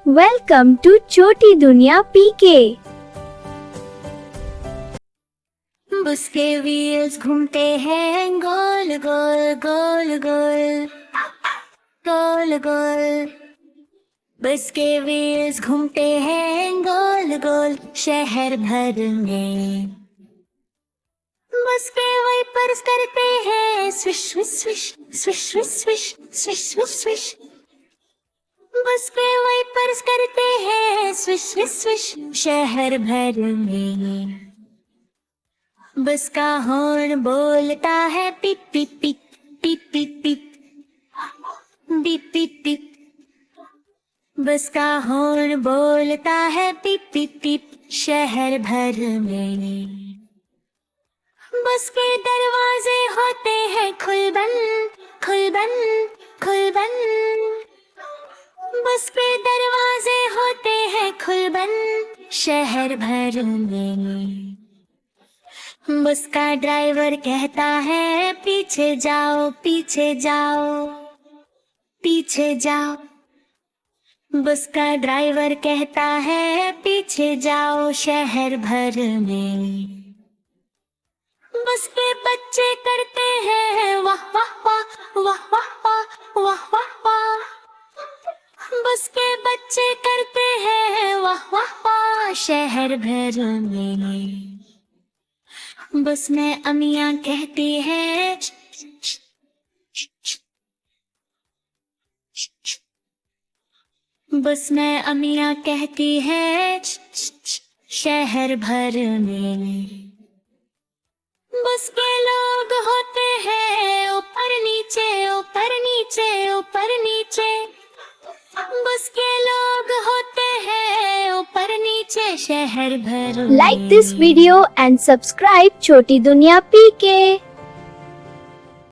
Welcome to छोटी दुनिया पीके। बस के व्हील्स घूमते हैं गोल गोल गोल गोल गोल गोल। बस के व्हील्स घूमते हैं गोल गोल शहर भर में। बस के वाइपर्स करते हैं swish swish swish swish swish swish swish swish swish. बस के वाइपर्स करते हैं स्विश स्विश स्विश शहर भर में। बस का हॉर्न बोलता है पिप पिप पिप पिप पिप पिप पिप पिप पिप। बस का हॉर्न बोलता है पिप पिप पिप शहर भर में। बस के दरवाजे होते हैं खुल बंद खुल बंद खुल बंद। बस के दरवाजे होते हैं खुल बंद शहर भर में। बस का ड्राइवर कहता है पीछे जाओ पीछे जाओ पीछे जाओ। बस का ड्राइवर कहता है पीछे जाओ शहर भर में। बस के बच्चे करते हैं वाह वाह वाह वाह वाह वाह वाह वाह। बस के बच्चे करते हैं वाह वाह वाह शहर भर में। बस में अम्मियाँ कहती है बस में अम्मियाँ कहती है शहर भर में। बस के लोग होते हैं ऊपर नीचे ऊपर नीचे ऊपर नीचे। बस के लोग होते हैं ऊपर नीचे शहर भर में। Like this video and subscribe छोटी दुनिया पीके।